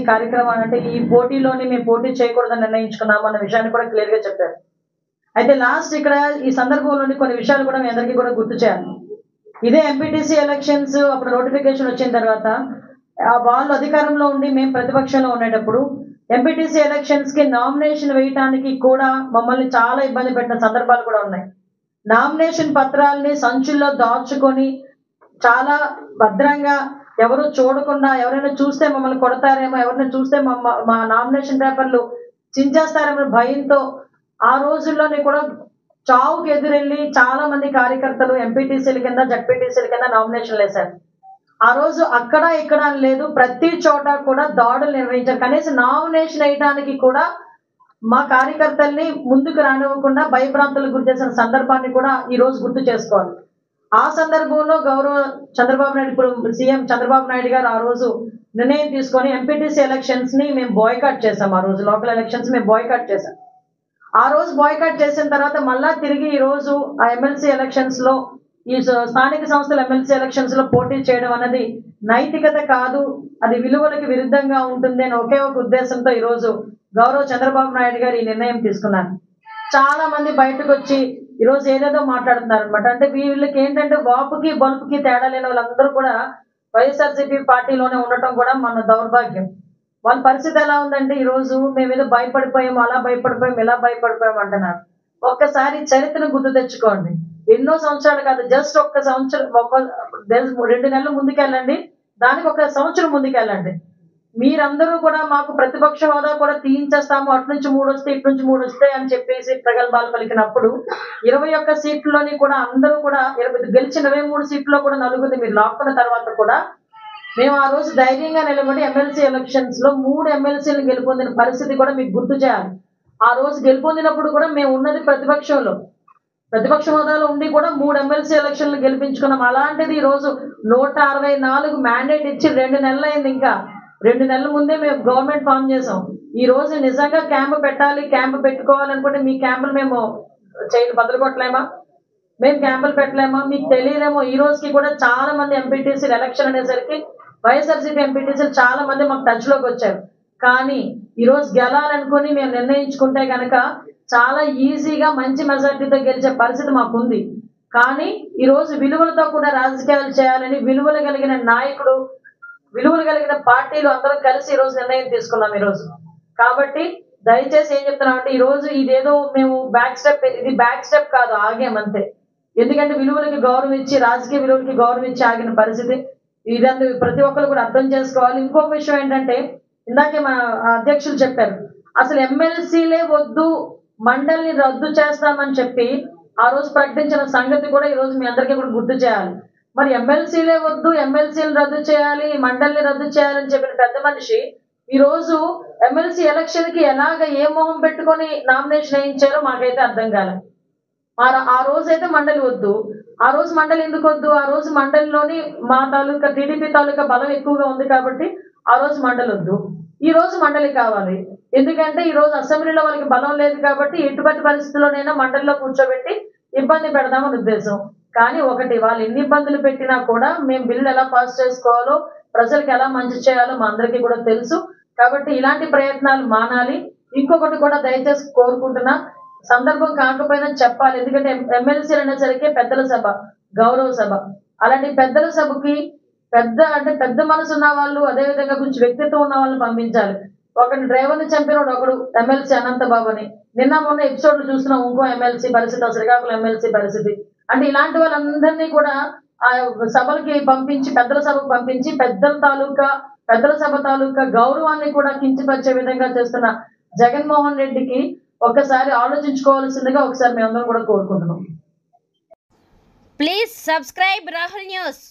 కార్యక్రమాన్ని అంటే ఈ పోటీలోని మేము పోటీ చేయకూడదని నిర్ణయించుకున్నాము అన్న విషయాన్ని కూడా క్లియర్ గా చెప్పారు. అయితే లాస్ట్ ఇక్కడ ఈ సందర్భంలోని కొన్ని విషయాలు కూడా మీ అందరికీ కూడా గుర్తు చేయాలి. ఇదే ఎంపీటీసీ ఎలక్షన్స్ అప్పుడు నోటిఫికేషన్ వచ్చిన తర్వాత వాళ్ళు అధికారంలో ఉండి మేము ప్రతిపక్షంలో ఉండేటప్పుడు ఎంపీటీసీ ఎలక్షన్స్ కి నామినేషన్ వేయడానికి కూడా మమ్మల్ని చాలా ఇబ్బంది పెట్టిన సందర్భాలు కూడా ఉన్నాయి. నామినేషన్ పత్రాలని సంచుల్లో దాచుకొని చాలా భద్రంగా ఎవరు చూడకుండా, ఎవరైనా చూస్తే మమ్మల్ని కొడతారేమో, ఎవరైనా చూస్తే మా నామినేషన్ పేపర్లు చించేస్తారేమో భయంతో ఆ రోజుల్లోనే కూడా చావుకు ఎదురెళ్ళి చాలా మంది కార్యకర్తలు ఎంపీటీసీల కింద జడ్పీటీసీల కింద నామినేషన్లు వేశారు. ఆ రోజు అక్కడ ఇక్కడ లేదు, ప్రతి చోట కూడా దాడులు నిర్వహించారు. కనీసం నామినేషన్ వేయడానికి కూడా మా కార్యకర్తల్ని ముందుకు రానివ్వకుండా భయభ్రాంతులకు గురి చేసిన సందర్భాన్ని కూడా ఈ రోజు గుర్తు చేసుకోవాలి. ఆ సందర్భంలో గౌరవ చంద్రబాబు నాయుడు, ఇప్పుడు సీఎం చంద్రబాబు నాయుడు గారు ఆ రోజు నిర్ణయం తీసుకొని ఎంపీటీసీ ఎలక్షన్స్ ని మేము బాయ్కాట్ చేసాం. ఆ రోజు లోకల్ ఎలక్షన్స్ మేము బాయ్కాట్ చేసాం. ఆ రోజు బాయ్కాట్ చేసిన తర్వాత మళ్ళా తిరిగి ఈ రోజు ఆ ఎమ్మెల్సీ ఎలక్షన్స్ లో, ఈ స్థానిక సంస్థల ఎమ్మెల్సీ ఎలక్షన్స్ లో పోటీ చేయడం అన్నది నైతికత కాదు, అది విలువలకు విరుద్ధంగా ఉంటుంది అని ఒకే ఒక ఉద్దేశంతో ఈ రోజు గౌరవ చంద్రబాబు నాయుడు గారు ఈ నిర్ణయం తీసుకున్నారు. చాలా మంది బయటకు వచ్చి ఈ రోజు ఏదేదో మాట్లాడుతున్నారు అనమాట. అంటే వీళ్ళకి ఏంటంటే వాపుకి బలుపుకి తేడా లేని వాళ్ళందరూ కూడా వైఎస్ఆర్సీపీ పార్టీలోనే ఉండటం కూడా మన దౌర్భాగ్యం. వాళ్ళ పరిస్థితి ఎలా ఉందంటే ఈ రోజు మేము ఏదో భయపడిపోయాము, అలా భయపడిపోయాము, ఇలా భయపడిపోయాము అంటున్నారు. ఒక్కసారి చరిత్రను గుర్తు తెచ్చుకోండి. ఎన్నో సంవత్సరాలు కాదు, జస్ట్ ఒక్క సంవత్సరం, 2 నెలలు ముందుకెళ్ళండి, దానికి 1 సంవత్సరం ముందుకెళ్ళండి. మీరందరూ కూడా మాకు ప్రతిపక్ష హోదా కూడా తీయించేస్తాము, అటు నుంచి 3 వస్తాయి, ఇటు నుంచి 3 వస్తాయి అని చెప్పేసి ప్రగల్భాలు పలికినప్పుడు 21 సీట్లని కూడా అందరూ కూడా గెలిచిన 23 సీట్లలో కూడా 4 మీరు లాక్కున్న తర్వాత కూడా మేము ఆ రోజు ధైర్యంగా నిలబడి ఎమ్మెల్సీ ఎలక్షన్స్ లో 3 ఎమ్మెల్సీలను గెలుపొందిన పరిస్థితి కూడా మీకు గుర్తు చేయాలి. ఆ రోజు గెలుపొందినప్పుడు కూడా మేము ఉన్నది ప్రతిపక్షంలో, ప్రతిపక్ష హోదాలో ఉండి కూడా 3 ఎమ్మెల్సీ ఎలక్షన్లు గెలిపించుకున్నాం. అలాంటిది ఈ రోజు 164 మ్యాండేట్ ఇచ్చి 2 నెలలు అయింది. ఇంకా 2 నెలల ముందే మేము గవర్నమెంట్ ఫామ్ చేసాం. ఈ రోజు నిజంగా క్యాంపు పెట్టాలి, క్యాంపు పెట్టుకోవాలనుకుంటే మీ క్యాంపులు మేము బదలుకొట్టలేమా? మేము క్యాంపులు పెట్టలేమా? మీకు తెలియలేమో, ఈ రోజుకి కూడా చాలా మంది ఎంపీటీసీలు ఎలక్షన్ అనేసరికి వైఎస్ఆర్సీపీ ఎంపీటీసీలు చాలా మంది మాకు టచ్ లోకి వచ్చారు. కానీ ఈ రోజు గెలాలనుకుని మేము నిర్ణయించుకుంటే కనుక చాలా ఈజీగా మంచి మెజార్టీతో గెలిచే పరిస్థితి మాకుంది. కానీ ఈ రోజు విలువలతో కూడా రాజకీయాలు చేయాలని విలువలు కలిగిన నాయకుడు, విలువలు కలిగిన పార్టీలు అందరం కలిసి ఈ రోజు నిర్ణయం తీసుకున్నాం ఈ రోజు. కాబట్టి దయచేసి ఏం చెప్తున్నామంటే ఈ రోజు ఇదేదో మేము ఇది బ్యాక్ స్టెప్ కాదు, ఆగేమంతే. ఎందుకంటే విలువలకి గౌరవం ఇచ్చి, రాజకీయ విలువలకి గౌరవం ఇచ్చి ఆగిన పరిస్థితి. ఇదంతా ప్రతి ఒక్కరు కూడా అర్థం చేసుకోవాలి. ఇంకొక విషయం ఏంటంటే, ఇందాకే మా అధ్యక్షులు చెప్పారు, అసలు ఎమ్మెల్సీలే వద్దు, మండలిని రద్దు చేస్తామని చెప్పి ఆ రోజు ప్రకటించిన సంగతి కూడా ఈ రోజు మీ అందరికీ కూడా గుర్తు చేయాలి. మరి ఎమ్మెల్సీలే వద్దు, ఎమ్మెల్సీలు రద్దు చేయాలి, మండలిని రద్దు చేయాలని చెప్పిన పెద్ద మనిషి ఈ రోజు ఎమ్మెల్సీ ఎలక్షన్ కి ఎలాగ ఏ మొహం పెట్టుకొని నామినేషన్ వేయించారో మాకైతే అర్థం కాలేదు. ఆ రోజైతే మండలి వద్దు, ఆ రోజు మండలి ఎందుకు వద్దు? ఆ రోజు మండలిలోని మా తాలూకా టీడీపీ తాలూకా బలం ఎక్కువగా ఉంది కాబట్టి ఆ రోజు మండలి వద్దు, ఈ రోజు మండలి కావాలి. ఎందుకంటే ఈ రోజు అసెంబ్లీలో వాళ్ళకి బలం లేదు కాబట్టి ఎటువంటి పరిస్థితుల్లోనైనా మండలిలో కూర్చోబెట్టి ఇబ్బంది పెడదామని ఉద్దేశం. కానీ ఒకటి, వాళ్ళు ఎన్ని ఇబ్బందులు పెట్టినా కూడా మేము బిల్లు ఎలా పాస్ చేసుకోవాలో, ప్రజలకు ఎలా మంచి చేయాలో మా అందరికీ కూడా తెలుసు. కాబట్టి ఇలాంటి ప్రయత్నాలు మానాలి. ఇంకొకటి కూడా దయచేసి కోరుకుంటున్నా, సందర్భం కాకపోయినా చెప్పాలి. ఎందుకంటే ఎమ్మెల్సీలు అనేసరికి పెద్దల సభ, గౌరవ సభ. అలాంటి పెద్దల సభకి పెద్ద మనసు ఉన్న వాళ్ళు, అదేవిధంగా కొంచెం వ్యక్తిత్వం ఉన్న వాళ్ళని పంపించాలి. ఒకటి డ్రైవర్ని చంపినోడు ఒకడు ఎమ్మెల్సీ అనంతబాబు అని నిన్న మొన్న ఎపిసోడ్లు చూస్తున్నాం. ఇంకో ఎమ్మెల్సీ పరిస్థితి, శ్రీకాకుళం ఎమ్మెల్సీ పరిస్థితి. అంటే ఇలాంటి వాళ్ళందరినీ కూడా ఆ సభలకి పంపించి, పెద్దల సభకు పంపించి పెద్దల సభ తాలూకా గౌరవాన్ని కూడా కించపరిచే విధంగా చేస్తున్న జగన్మోహన్ రెడ్డికి ఒకసారి ఆలోచించుకోవాల్సిందిగా ఒకసారి మేమందరం కూడా కోరుకుంటున్నాం. Please subscribe Rahul news.